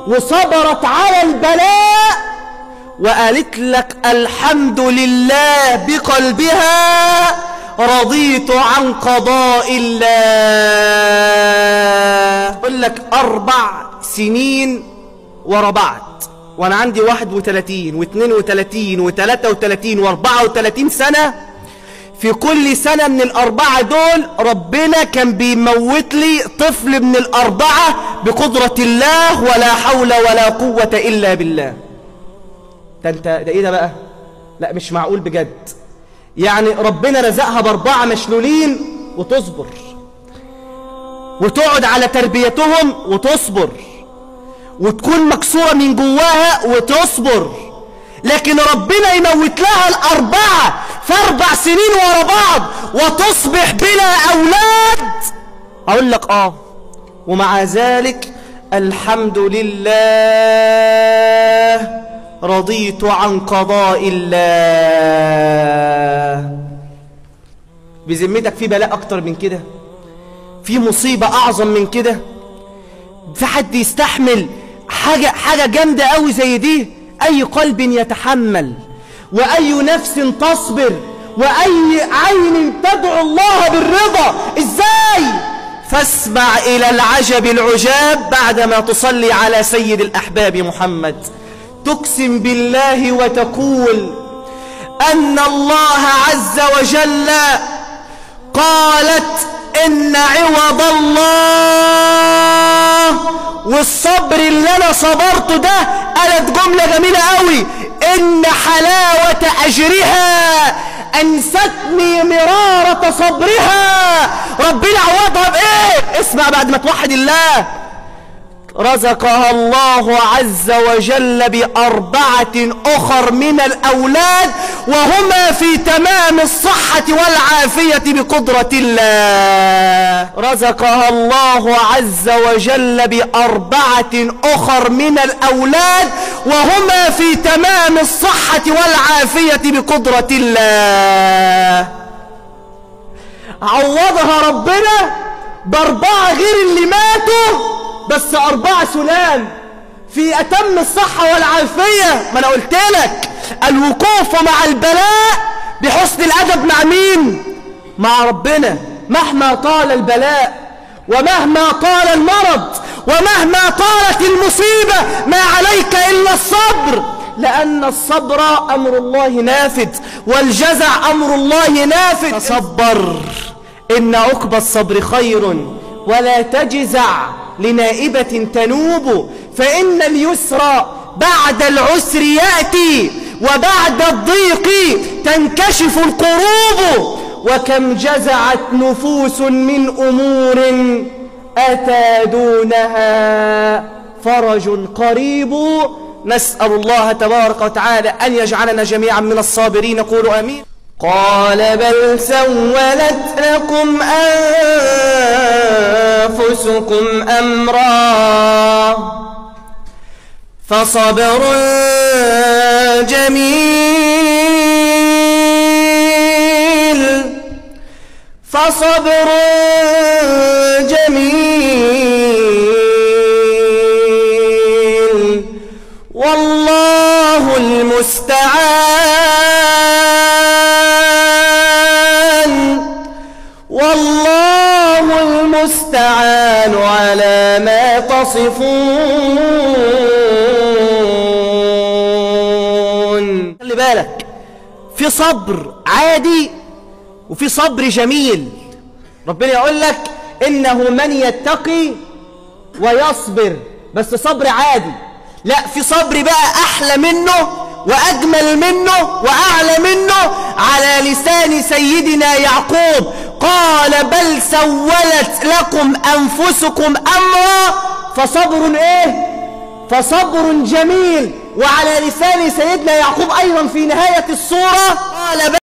وصبرت على البلاء وقالت لك الحمد لله بقلبها، رضيت عن قضاء الله. أقول لك 4 سنين ورا بعض وأنا عندي 31 و32 و33 و34 سنة، في كل سنة من ال4 دول ربنا كان بيموت لي طفل من ال4 بقدرة الله، ولا حول ولا قوة إلا بالله. ده ايه ده بقى؟ لا مش معقول بجد. يعني ربنا رزقها ب4 مشلولين وتصبر، وتقعد على تربيتهم وتصبر، وتكون مكسورة من جواها وتصبر، لكن ربنا يموت لها ال4 في 4 سنين ورا بعض وتصبح بلا أولاد. أقول لك ومع ذلك الحمد لله رضيت عن قضاء الله. بذمتك في بلاء أكتر من كده؟ في مصيبة أعظم من كده؟ في حد يستحمل حاجة جامدة قوي زي دي؟ أي قلب يتحمل، وأي نفس تصبر، وأي عين تدعو الله بالرضا. إزاي؟ فاسمع إلى العجب العجاب بعدما تصلي على سيد الأحباب محمد. تقسم بالله وتقول أن الله عز وجل قالت إن عوض الله، والصبر اللي أنا صبرته ده قالت جملة جميلة قوي، إن حلاوة أجرها أنستني مرارة صبرها. ربنا عوضها بإيه؟ اسمع بعد ما توحد الله. رزقها الله عز وجل ب4 أخر من الأولاد وهما في تمام الصحة والعافية بقدرة الله. رزقها الله عز وجل ب4 أخر من الأولاد وهما في تمام الصحة والعافية بقدرة الله. عوضها ربنا ب4 غير اللي ماتوا، بس 4 سلام في أتم الصحة والعافية. ما أنا قلت لك الوقوف مع البلاء بحسن الأدب مع مين؟ مع ربنا. مهما طال البلاء، ومهما طال المرض، ومهما طالت المصيبة، ما عليك إلا الصبر، لأن الصبر أمر الله نافذ، والجزع أمر الله نافذ. فصبر، إن عقب الصبر خير، ولا تجزع لنائبة تنوب، فإن اليسر بعد العسر يأتي، وبعد الضيق تنكشف القروب. وكم جزعت نفوس من أمور أتى دونها فرج قريب. نسأل الله تبارك وتعالى أن يجعلنا جميعا من الصابرين. قولوا آمين. قال بل سولت لكم أنفسكم أمرا فصبر جميل والله المستعان على ما تصفون. خلي بالك، في صبر عادي وفي صبر جميل. ربنا يقول لك إنه من يتقي ويصبر، بس صبر عادي. لا، في صبر بقى أحلى منه وأجمل منه وأعلى منه على لسان سيدنا يعقوب. قال بل سولت لكم أنفسكم أمرا فصبر فصبر جميل. وعلى لسان سيدنا يعقوب أيضا في نهاية السورة قال